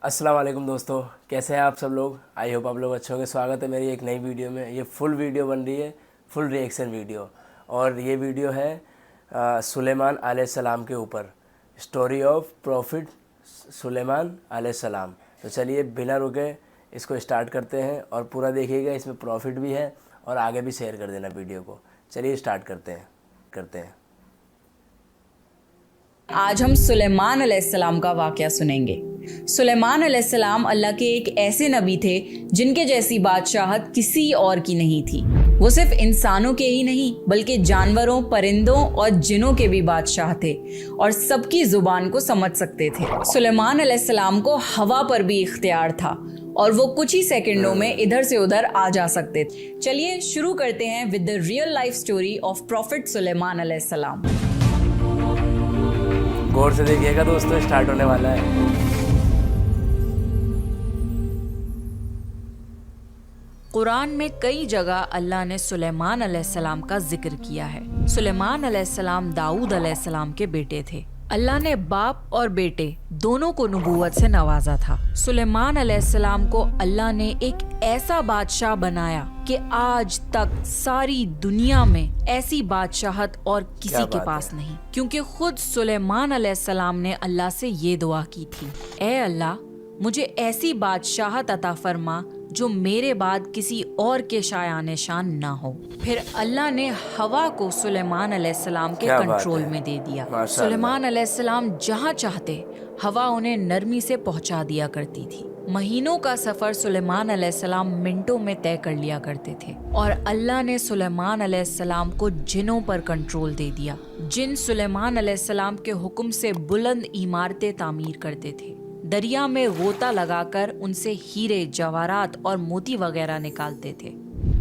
अस्सलाम वालेकुम दोस्तों, कैसे हैं आप सब लोग। आई होप आप लोग अच्छे होंगे। स्वागत है मेरी एक नई वीडियो में। ये फुल वीडियो बन रही है, फुल रिएक्शन वीडियो, और ये वीडियो है सुलेमान अलैहिस्सलाम के ऊपर, स्टोरी ऑफ प्रॉफिट सुलेमान अलैहिस्सलाम। तो चलिए बिना रुके इसको स्टार्ट करते हैं और पूरा देखिएगा, इसमें प्रॉफिट भी है और आगे भी शेयर कर देना वीडियो को। चलिए स्टार्ट करते हैं। आज हम सुलेमान अलैहिस्सलाम का वाक़या सुनेंगे। सुलेमान अलैहिस्सलाम अल्लाह के एक ऐसे नबी थे जिनके जैसी बादशाहत किसी और की नहीं थी। वो सिर्फ इंसानों के ही नहीं बल्कि जानवरों, परिंदों और जिनों के भी बादशाह थे और सबकी जुबान को समझ सकते थे। सुलेमान अलैहिस्सलाम को हवा पर भी इख्तियार था और वो कुछ ही सेकंडों में इधर से उधर आ जा सकते थे। चलिए शुरू करते हैं with the real life story of prophet Suleman अलैहिस्सलाम। गौर से देखिएगा दोस्तों, स्टार्ट होने वाला है। कुरान में कई जगह अल्लाह ने सुलेमान अलैहिस्सलाम का जिक्र किया है। सुलेमान अलैहिस्सलाम दाऊद अलैहिस्सलाम के बेटे थे। अल्लाह ने बाप और बेटे दोनों को नबूवत से नवाजा था। सुलेमान अलैहिस्सलाम को अल्लाह ने एक ऐसा बादशाह बनाया कि आज तक सारी दुनिया में ऐसी बादशाहत और किसी के पास नहीं, क्योंकि खुद सुलेमान अलैहिस्सलाम ने अल्लाह से ये दुआ की थी, ऐ अल्लाह मुझे ऐसी बादशाहत अता फरमा जो मेरे बाद किसी और के शायान शान ना हो। फिर अल्लाह ने हवा को सुलेमान अलैहिस्सलाम के कंट्रोल में दे दिया। सुलेमान अलैहिस्सलाम जहाँ चाहते हवा उन्हें नरमी से पहुँचा दिया करती थी। महीनों का सफर सुलेमान अलैहिस्सलाम मिनटों में तय कर लिया करते थे। और अल्लाह ने सुलेमान अलैहिस्सलाम को जिनों पर कंट्रोल दे दिया। जिन सुलेमान अलैहिस्सलाम के हुक्म से बुलंद इमारतें तामीर करते थे, दरिया में गोता लगाकर उनसे हीरे, जवाहरात और मोती वगैरह निकालते थे।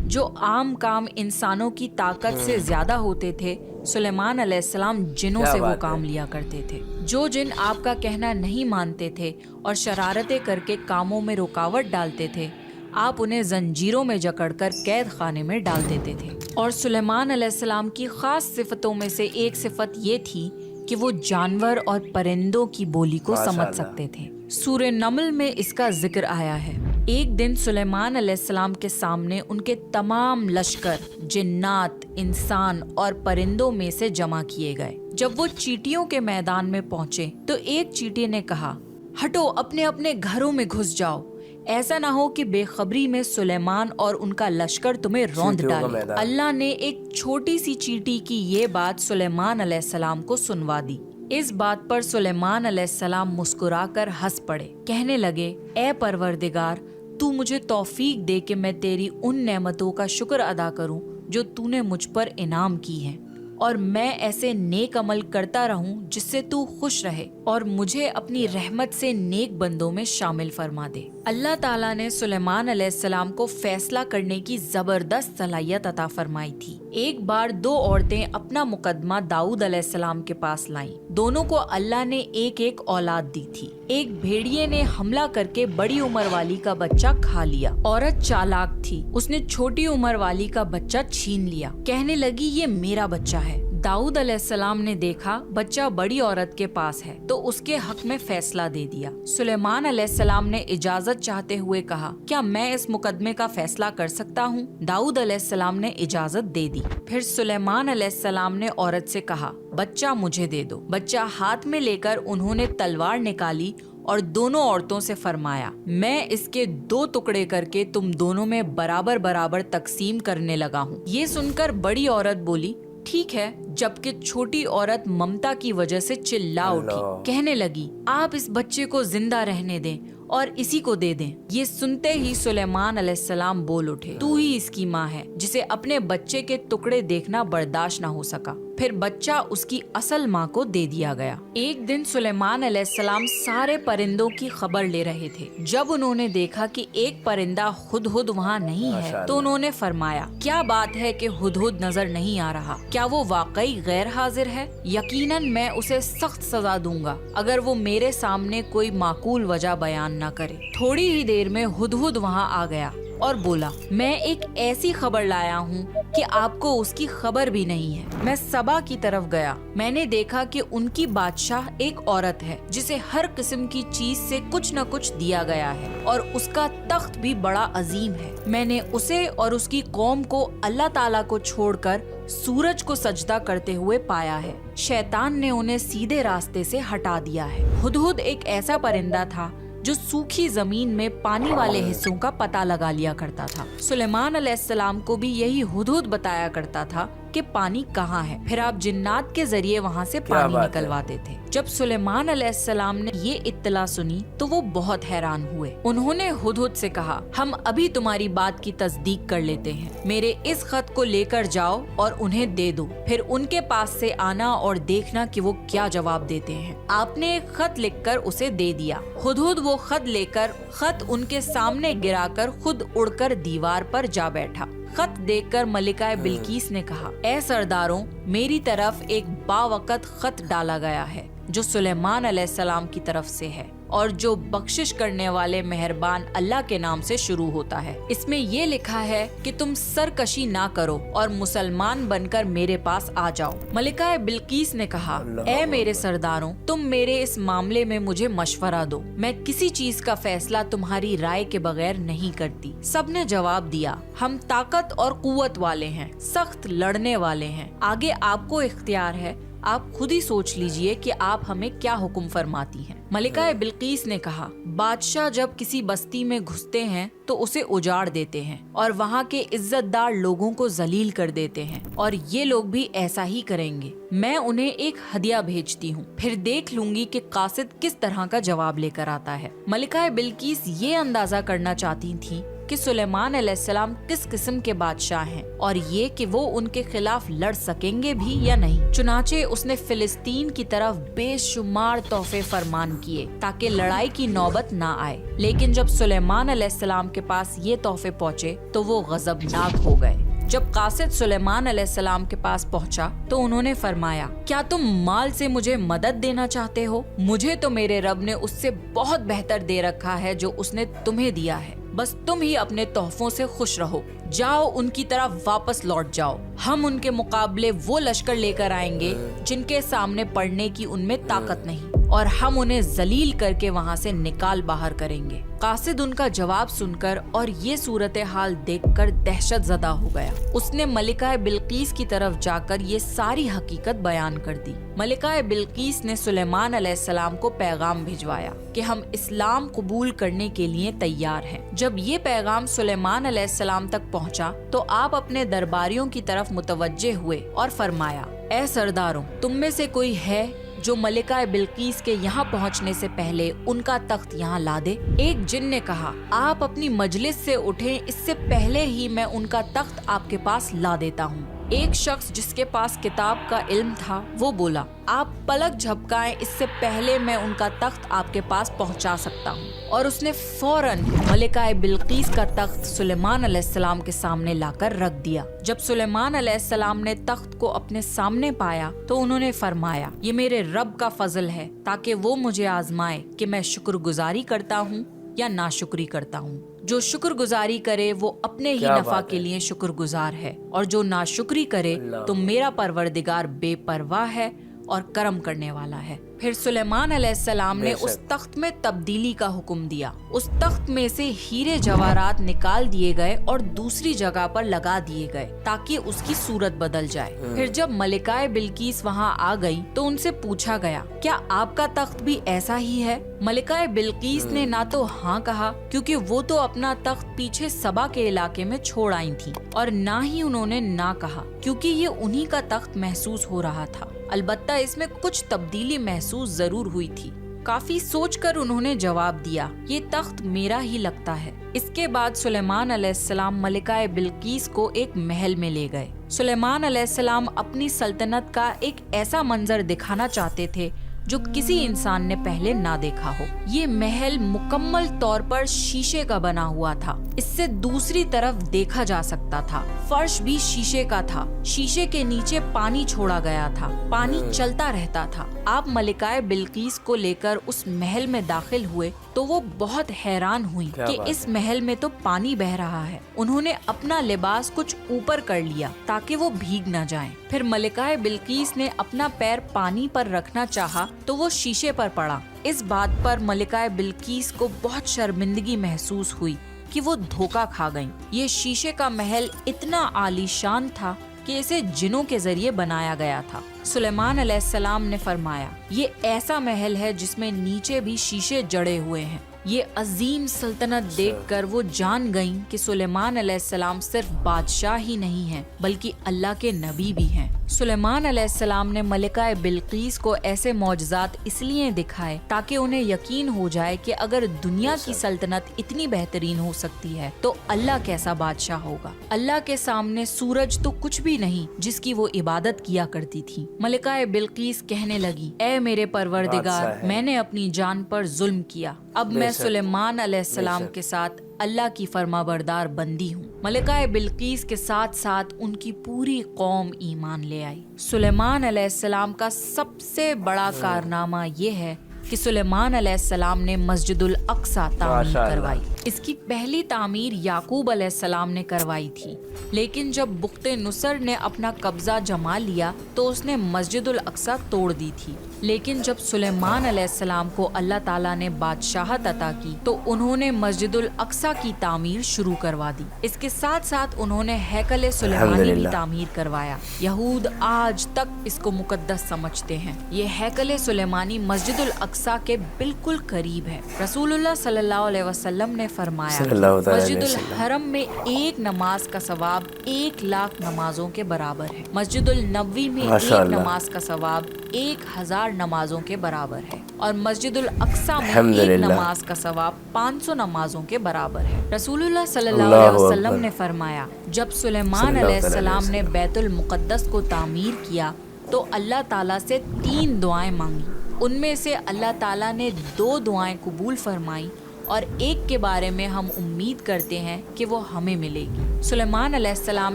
जो आम काम इंसानों की ताकत से ज्यादा होते थे, सुलेमान अलैहिस्सलाम जिनों से वो काम लिया करते थे। जो जिन आपका कहना नहीं मानते थे और शरारतें करके कामों में रुकावट डालते थे, आप उन्हें जंजीरों में जकड़कर कैद खाने में डाल देते थे। और सुलेमान अलैहिस्सलाम की खास सिफतों में से एक सिफत ये थी कि वो जानवर और परिंदों की बोली को समझ सकते थे। सूरह नमल में इसका जिक्र आया है। एक दिन सुलेमान अलैहिस्सलाम के सामने उनके तमाम लश्कर जिन्नात, इंसान और परिंदों में से जमा किए गए। जब वो चींटियों के मैदान में पहुंचे तो एक चींटी ने कहा, हटो, अपने अपने घरों में घुस जाओ, ऐसा ना हो कि बेखबरी में सुलेमान और उनका लश्कर तुम्हें रौंद डाले। अल्लाह ने एक छोटी सी चींटी की ये बात सुलेमान अलैहिस्सलाम को सुनवा दी। इस बात पर सुलेमान अलैहिस्सलाम मुस्कुराकर हंस पड़े। कहने लगे, ए परवरदिगार, तू मुझे तौफीक दे कि मैं तेरी उन नेमतों का शुक्र अदा करूं जो तूने मुझ पर इनाम की हैं, और मैं ऐसे नेक अमल करता रहूं जिससे तू खुश रहे और मुझे अपनी रहमत से नेक बंदों में शामिल फरमा दे। अल्लाह ताला ने सुलेमान अलैहिस्सलाम को फैसला करने की जबरदस्त सलाहियत अता फरमाई थी। एक बार दो औरतें अपना मुकदमा दाऊद अलैहिस्सलाम के पास लाईं। दोनों को अल्लाह ने एक एक औलाद दी थी। एक भेड़िए ने हमला करके बड़ी उम्र वाली का बच्चा खा लिया। औरत चालाक थी, उसने छोटी उम्र वाली का बच्चा छीन लिया। कहने लगी, ये मेरा बच्चा है। दाऊद अलैहिस्सलाम ने देखा बच्चा बड़ी औरत के पास है तो उसके हक में फैसला दे दिया। सुलेमान अलैहिस्सलाम ने इजाजत चाहते हुए कहा, क्या मैं इस मुकदमे का फैसला कर सकता हूँ? दाऊद अलैहिस्सलाम ने इजाजत दे दी। फिर सुलेमान अलैहिस्सलाम ने औरत से कहा, बच्चा मुझे दे दो। बच्चा हाथ में लेकर उन्होंने तलवार निकाली और दोनों औरतों से फरमाया, मैं इसके दो टुकड़े करके तुम दोनों में बराबर बराबर तकसीम करने लगा हूँ। ये सुनकर बड़ी औरत बोली, ठीक है, जबकि छोटी औरत ममता की वजह से चिल्ला उठी। कहने लगी, आप इस बच्चे को जिंदा रहने दें और इसी को दे दें। ये सुनते ही सुलेमान अलैहिस्सलाम बोल उठे, तू ही इसकी माँ है जिसे अपने बच्चे के टुकड़े देखना बर्दाश्त न हो सका। फिर बच्चा उसकी असल माँ को दे दिया गया। एक दिन सुलेमान अलैहिस्सलाम सारे परिंदों की खबर ले रहे थे। जब उन्होंने देखा कि एक परिंदा हुदहुद वहाँ नहीं है तो उन्होंने फरमाया, क्या बात है कि हुदहुद नजर नहीं आ रहा? क्या वो वाकई गैर हाजिर है? यकीनन मैं उसे सख्त सजा दूंगा अगर वो मेरे सामने कोई माकूल वजह बयान न करे। थोड़ी ही देर में हुदहुद वहाँ आ गया और बोला, मैं एक ऐसी खबर लाया हूँ کہ آپ کو اس کی خبر بھی نہیں ہے۔ میں سبا کی طرف گیا، میں نے دیکھا کہ ان کی بادشاہ ایک عورت ہے جسے ہر قسم کی چیز سے کچھ نہ کچھ دیا گیا ہے اور اس کا تخت بھی بڑا عظیم ہے۔ میں نے اسے اور اس کی قوم کو اللہ تعالیٰ کو چھوڑ کر سورج کو سجدہ کرتے ہوئے پایا ہے۔ شیطان نے انہیں سیدھے راستے سے ہٹا دیا ہے۔ ہدہد ایک ایسا پرندہ تھا جو سوکھی زمین میں پانی والے حصوں کا پتہ لگا لیا کرتا تھا۔ سلیمان علیہ السلام کو بھی یہی ہدہد بتایا کرتا تھا کہ پانی کہاں ہے، پھر آپ جنات کے ذریعے وہاں سے پانی نکلواتے تھے۔ جب سلیمان علیہ السلام نے یہ اطلاع سنی تو وہ بہت حیران ہوئے۔ انہوں نے ہدہد سے کہا، ہم ابھی تمہاری بات کی تصدیق کر لیتے ہیں، میرے اس خط کو لے کر جاؤ اور انہیں دے دو، پھر ان کے پاس سے آنا اور دیکھنا کہ وہ کیا جواب دیتے ہیں۔ آپ نے ایک خط لکھ کر اسے دے دیا۔ ہدہد وہ خط لے کر خط ان کے سامنے گرا کر خود اڑ کر دیوار پر جا بیٹھا۔ خط دیکھ کر ملکہ بلقیس نے کہا، اے سرداروں، میری طرف ایک باوقت خط ڈالا گیا ہے جو سلیمان علیہ السلام کی طرف سے ہے اور جو بخشش کرنے والے مہربان اللہ کے نام سے شروع ہوتا ہے۔ اس میں یہ لکھا ہے کہ تم سرکشی نہ کرو اور مسلمان بن کر میرے پاس آ جاؤ۔ ملکہ بلقیس نے کہا، اے میرے سرداروں، تم میرے اس معاملے میں مجھے مشورہ دو، میں کسی چیز کا فیصلہ تمہاری رائے کے بغیر نہیں کرتی۔ سب نے جواب دیا، ہم طاقت اور قوت والے ہیں، سخت لڑنے والے ہیں، آگے آپ کو اختیار ہے، آپ خود ہی سوچ لیجئے کہ آپ ہمیں کیا حکم فرماتی ہیں۔ ملکہ بلقیس نے کہا، بادشاہ جب کسی بستی میں گھستے ہیں تو اسے اجاڑ دیتے ہیں اور وہاں کے عزت دار لوگوں کو ذلیل کر دیتے ہیں، اور یہ لوگ بھی ایسا ہی کریں گے۔ میں انہیں ایک ہدیہ بھیجتی ہوں، پھر دیکھ لوں گی کہ قاصد کس طرح کا جواب لے کر آتا ہے۔ ملکہ بلقیس یہ اندازہ کرنا چاہتی تھی کہ سلیمان علیہ السلام کس قسم کے بادشاہ ہیں اور یہ کہ وہ ان کے خلاف لڑ سکیں گے بھی یا نہیں۔ چنانچہ اس نے فلسطین کی طرف بے شمار تحفے فرمان کیے تاکہ لڑائی کی نوبت نہ آئے، لیکن جب سلیمان علیہ السلام کے پاس یہ تحفے پہنچے تو وہ غضبناک ہو گئے۔ جب قاصد سلیمان علیہ السلام کے پاس پہنچا تو انہوں نے فرمایا، کیا تم مال سے مجھے مدد دینا چاہتے ہو؟ مجھے تو میرے رب نے اس سے بہت بہتر دے رکھا ہے جو اس نے تمہیں دیا ہے، بس تم ہی اپنے تحفوں سے خوش رہو، جاؤ ان کی طرف واپس لوٹ جاؤ، ہم ان کے مقابلے وہ لشکر لے کر آئیں گے جن کے سامنے پڑنے کی ان میں طاقت نہیں، اور ہم انہیں ذلیل کر کے وہاں سے نکال باہر کریں گے۔ قاصد ان کا جواب سن کر اور یہ صورتحال دیکھ کر دہشت زدہ ہو گیا۔ اس نے ملکہ بلقیس کی طرف جا کر یہ ساری حقیقت بیان کر دی۔ ملکہ بلقیس نے سلیمان علیہ السلام کو پیغام بھجوایا کہ ہم اسلام قبول کرنے کے لیے تیار ہیں۔ جب یہ پیغام سلیمان علیہ السلام تک پہنچا تو آپ اپنے درباریوں کی طرف متوجہ ہوئے اور فرمایا، اے سرداروں، تم میں سے کوئی ہے جو ملکہ بلقیس کے یہاں پہنچنے سے پہلے ان کا تخت یہاں لا دے؟ ایک جن نے کہا، آپ اپنی مجلس سے اٹھیں، اس سے پہلے ہی میں ان کا تخت آپ کے پاس لا دیتا ہوں۔ ایک شخص جس کے پاس کتاب کا علم تھا وہ بولا، آپ پلک جھپکائیں، اس سے پہلے میں ان کا تخت آپ کے پاس پہنچا سکتا ہوں۔ اور اس نے فوراً ملکہ بلقیس کا تخت سلیمان علیہ السلام کے سامنے لا کر رکھ دیا۔ جب سلیمان علیہ السلام نے تخت کو اپنے سامنے پایا تو انہوں نے فرمایا، یہ میرے رب کا فضل ہے تاکہ وہ مجھے آزمائے کہ میں شکر گزاری کرتا ہوں یا ناشکری کرتا ہوں۔ جو شکر گزاری کرے وہ اپنے ہی نفع کے لیے شکر گزار ہے، اور جو ناشکری کرے تو میرا پروردگار بے پرواہ ہے اور کرم کرنے والا ہے۔ پھر سلیمان علیہ السلام نے اس تخت میں تبدیلی کا حکم دیا۔ اس تخت میں سے ہیرے جواہرات نکال دیے گئے اور دوسری جگہ پر لگا دیے گئے تاکہ اس کی صورت بدل جائے۔ پھر جب ملکہ بلقیس وہاں آ گئی تو ان سے پوچھا گیا، کیا آپ کا تخت بھی ایسا ہی ہے؟ ملکہ بلقیس نے نہ تو ہاں کہا، کیونکہ وہ تو اپنا تخت پیچھے سبا کے علاقے میں چھوڑ آئی تھی، اور نہ ہی انہوں نے نہ کہا کیونکہ یہ انہی کا تخت محسوس ہو رہا تھا۔ البتہ اس میں کچھ تبدیلی محسوس ضرور ہوئی تھی۔ کافی سوچ کر انہوں نے جواب دیا، یہ تخت میرا ہی لگتا ہے۔ اس کے بعد سلیمان علیہ السلام ملکہ بلقیس کو ایک محل میں لے گئے۔ سلیمان علیہ السلام اپنی سلطنت کا ایک ایسا منظر دکھانا چاہتے تھے जो किसी इंसान ने पहले ना देखा हो। ये महल मुकम्मल तौर पर शीशे का बना हुआ था। इससे दूसरी तरफ देखा जा सकता था। फर्श भी शीशे का था। शीशे के नीचे पानी छोड़ा गया था। पानी चलता रहता था। आप मलिकाए बिल्किस को लेकर उस महल में दाखिल हुए तो वो बहुत हैरान हुई कि इस महल में तो पानी बह रहा है। उन्होंने अपना लिबास कुछ ऊपर कर लिया ताकि वो भीग न जाएं। फिर मलिकाए बिल्किस ने अपना पैर पानी पर रखना चाहा तो वो शीशे पर पड़ा। इस बात पर मलिकाए बिल्किस को बहुत शर्मिंदगी महसूस हुई कि वो धोखा खा गईं। ये शीशे का महल इतना आलीशान था कि इसे जिनों के जरिए बनाया गया था। सुलेमान अलैहिस्सलाम ने फरमाया, ये ऐसा महल है जिसमें नीचे भी शीशे जड़े हुए हैं। ये अजीम सल्तनत देखकर वो जान गईं कि सुलेमान अलैहिस्सलाम सिर्फ बादशाह ही नहीं हैं बल्कि अल्लाह के नबी भी हैं। सुलेमान अलैहिस्सलाम ने मलिकाए बिल्किस को ऐसे मौजज़ात इसलिए दिखाए ताकि उन्हें यकीन हो जाए कि अगर दुनिया की सल्तनत इतनी बेहतरीन हो सकती है तो अल्लाह कैसा बादशाह होगा। अल्लाह के सामने सूरज तो कुछ भी नहीं जिसकी वो इबादत किया करती थी। मलिकाए बिल्किस कहने लगी, ऐ मेरे परवरदिगार, मैंने अपनी जान पर जुल्म किया। अब मैं सुलेमान अलैहिस्सलाम के साथ अल्लाह की फरमाबरदार बंदी हूँ। मलिकाए बिल्किस के साथ साथ उनकी पूरी कौम ईमान ले आई। सुलेमान अलैहिस्सलाम का सबसे बड़ा कारनामा ये है कि सुलेमान अलैहिस्सलाम ने मस्जिदुल अक्सा तामीर करवाई। इसकी पहली तामीर याकूब अलैहिस्सलाम ने करवाई थी, लेकिन जब बुख्ते नुसर ने अपना कब्जा जमा लिया तो उसने मस्जिदुल अक्सा तोड़ दी थी। लेकिन जब सुलेमान अलैहिस्सलाम को अल्लाह ताला ने बादशाहत अता की तो उन्होंने मस्जिदुल अक्सा की तामीर शुरू करवा दी। इसके साथ साथ उन्होंने हैकल सुलेमानी भी तामीर करवाया। यहूद आज तक इसको मुकद्दस समझते हैं। ये हैकल सुलेमानी मस्जिदुल अक्सा के बिल्कुल करीब है। रसूलुल्लाह सल्लल्लाहु अलैहि वसल्लम ने फरमाया, मस्जिदुल हरम में एक नमाज का सवाब 1,00,000 नमाजों के बराबर है। मस्जिदुल नबवी में एक नमाज का सवाब 1,000 नमाजों के बराबर है और मस्जिदुल अक्सा में एक नमाज का सवाब 500 नमाजों के बराबर है। रसूलुल्लाह सल्लल्लाहु अलैहि वसल्लम ने फरमाया, जब सुलेमान अलैहिस्सलाम ने बैतुल मुक़द्दस को तामीर किया तो अल्लाह ताला से 3 दुआएं मांगी। उनमें से अल्लाह ताला ने 2 दुआएं कबूल फरमाई और एक के बारे में हम उम्मीद करते हैं कि वो हमें मिलेगी। सुलेमान अलैहिस्सलाम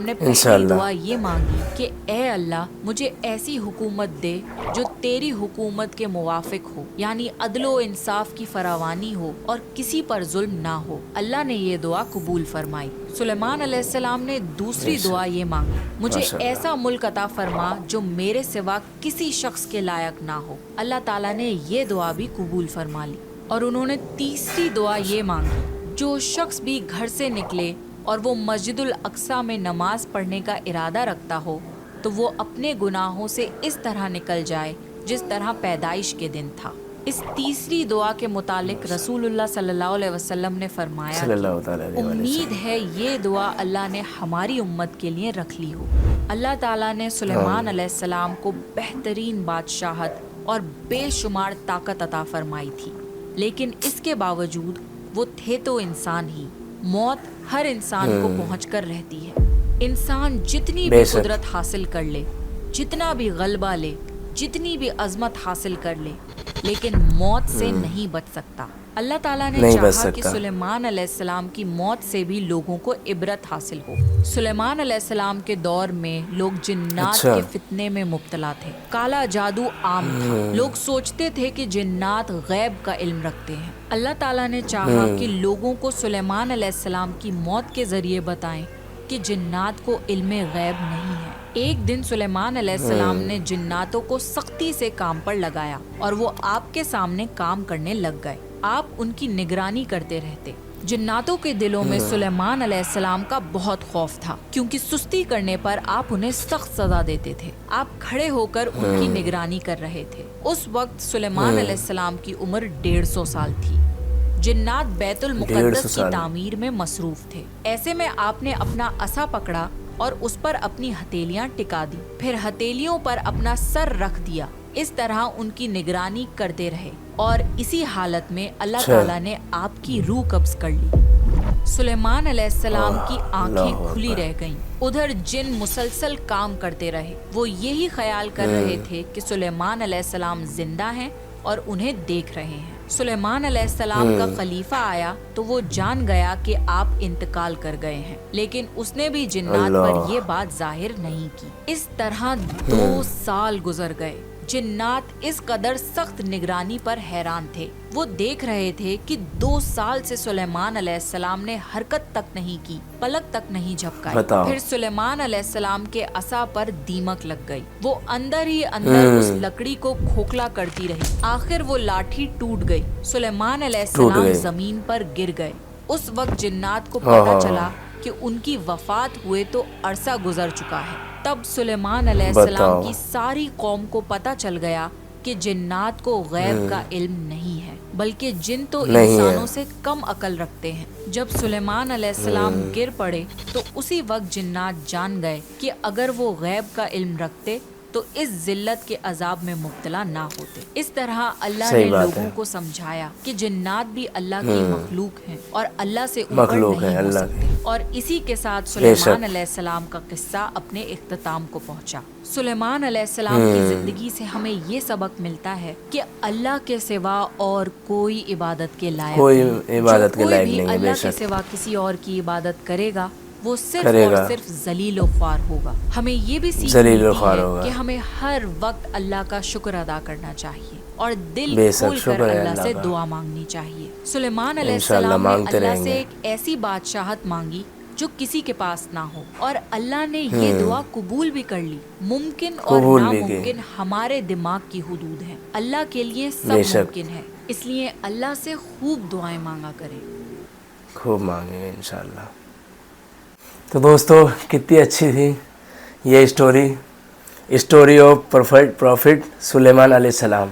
ने पहली दुआ ये मांगी कि ए अल्लाह, मुझे ऐसी हुकूमत दे जो तेरी हुकूमत के मुवाफिक हो, यानी अदलो इंसाफ की फरावानी हो और किसी पर जुल्म ना हो। अल्लाह ने ये दुआ कबूल फरमाई। सुलेमान अलैहिस्सलाम ने दूसरी दुआ ये मांगी, मुझे ऐसा मुल्क अता फरमा जो मेरे सिवा किसी शख्स के लायक ना हो। अल्लाह ताला ने ये दुआ भी कबूल फरमा ली। और उन्होंने तीसरी दुआ ये मांगी, जो शख्स भी घर से निकले और वो मस्जिदुल अक्सा में नमाज पढ़ने का इरादा रखता हो तो वो अपने गुनाहों से इस तरह निकल जाए जिस तरह पैदाइश के दिन था। इस तीसरी दुआ के मुतालिक रसूलुल्लाह सल्लल्लाहु अलैहि वसल्लम ने फरमाया, उम्मीद है ये दुआ अल्लाह ने हमारी उम्मत के लिए रख ली हो। अल्लाह ताला ने सुलेमान अलैहिस्सलाम को बेहतरीन बादशाहत और बेशुमार ताकत अता फरमाई थी, लेकिन इसके बावजूद वो थे तो इंसान ही। मौत हर इंसान को पहुंचकर रहती है। इंसान जितनी भी कुदरत हासिल कर ले, जितना भी गलबा ले, जितनी भी अजमत हासिल कर ले, लेकिन मौत से नहीं बच सकता। अल्लाह ताला ने चाहा कि सुलेमान अलैहिस्सलाम की मौत से भी लोगों को इबरत हासिल हो। सुलेमान अलैहिस्सलाम के दौर में लोग जिन्नात के फितने में मुब्तला थे। काला जादू आम था। लोग सोचते थे कि जिन्नात गैब का इल्म रखते हैं। अल्लाह ताला ने चाहा कि लोगों को सुलेमान अलैहिस्सलाम की मौत के जरिए बताएं कि जिन्नात को इल्मे गैब नहीं है। एक दिन सुलेमान अलैहिस्सलाम ने जिन्नातों को सख्ती से काम पर लगाया और वो आपके सामने काम करने लग गए। आप उनकी निगरानी करते रहते। जिन्नातों के दिलों में सुलेमान अलैहिस्सलाम का बहुत खौफ था, क्योंकि सुस्ती करने पर आप उन्हें सख्त सजा देते थे। आप खड़े होकर उनकी निगरानी कर रहे थे। उस वक्त सुलेमान अलैहिस्सलाम की उम्र 150 साल थी। जिन्नात बैतुल मुक़द्दस की तामीर में मसरूफ थे। ऐसे में आपने अपना असा पकड़ा और उस पर अपनी हथेलियां टिका दी, फिर हथेलियों पर अपना सर रख दिया। इस तरह उनकी निगरानी करते रहे और इसी हालत में अल्लाह ताला ने आपकी रूह कब्ज कर ली। सुलेमान अलैहिस्सलाम की आंखें खुली रह गईं। उधर जिन मुसलसल काम करते रहे। वो यही ख्याल कर रहे थे कि सुलेमान अलैहिस्सलाम जिंदा हैं اور انہیں دیکھ رہے ہیں۔ سلیمان علیہ السلام کا خلیفہ آیا تو وہ جان گیا کہ آپ انتقال کر گئے ہیں، لیکن اس نے بھی جنات پر یہ بات ظاہر نہیں کی۔ اس طرح 2 سال گزر گئے۔ جنات اس قدر سخت نگرانی پر حیران تھے۔ وہ دیکھ رہے تھے کہ 2 سال سے سلیمان علیہ السلام نے حرکت تک نہیں کی، پلک تک نہیں جھپکائی۔ پھر سلیمان علیہ السلام کے عصا پر دیمک لگ گئی۔ وہ اندر ہی اندر اس لکڑی کو کھوکھلا کرتی رہی۔ آخر وہ لاٹھی ٹوٹ گئی۔ سلیمان علیہ السلام زمین پر گر گئے۔ اس وقت جنات کو پتہ چلا کہ ان کی وفات ہوئے تو عرصہ گزر چکا ہے۔ تب سلیمان علیہ السلام کی ساری قوم کو پتہ چل گیا کہ جنات کو غیب کا علم نہیں ہے، بلکہ جن تو انسانوں سے کم عقل رکھتے ہیں۔ جب سلیمان علیہ السلام گر پڑے تو اسی وقت جنات جان گئے کہ اگر وہ غیب کا علم رکھتے تو اس ذلت کے عذاب میں مبتلا نہ ہوتے۔ اس طرح اللہ نے لوگوں کو سمجھایا کہ جنات بھی اللہ کی مخلوق ہیں اور اللہ سے اوپر نہیں ہو سکتے۔ اور اسی کے ساتھ سلیمان علیہ السلام کا قصہ اپنے اختتام کو پہنچا۔ سلیمان علیہ السلام کی زندگی سے ہمیں یہ سبق ملتا ہے کہ اللہ کے سوا اور کوئی عبادت کے لائق نہیں۔ جو کوئی بھی اللہ کے سوا کسی اور کی عبادت کرے گا وہ صرف اور صرف ذلیل و خوار ہوگا۔ ہمیں یہ بھی سیکھ ملتی ہے کہ ہمیں ہر وقت اللہ کا شکر ادا کرنا چاہیے اور دل کھول کر اللہ سے دعا مانگنی چاہیے۔ سلیمان علیہ السلام نے اللہ سے ایک ایسی بادشاہت مانگی جو کسی کے پاس نہ ہو، اور اللہ نے یہ دعا قبول بھی کر لی۔ ممکن اور ناممکن ہمارے دماغ کی حدود ہیں، اللہ کے لیے سب ممکن ہے، اس لیے اللہ سے خوب دعائیں مانگا کریں۔ خوب مانگیں گے انشاءاللہ۔ تو دوستو کتنی اچھی تھی یہ اسٹوری آف پروفٹ سلیمان علیہ السلام۔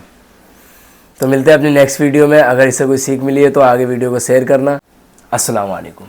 تو ملتے ہیں اپنی نیکسٹ ویڈیو میں۔ اگر اس سے کوئی سیکھ ملی ہے تو آگے ویڈیو کو شیئر کرنا۔ السلام علیکم۔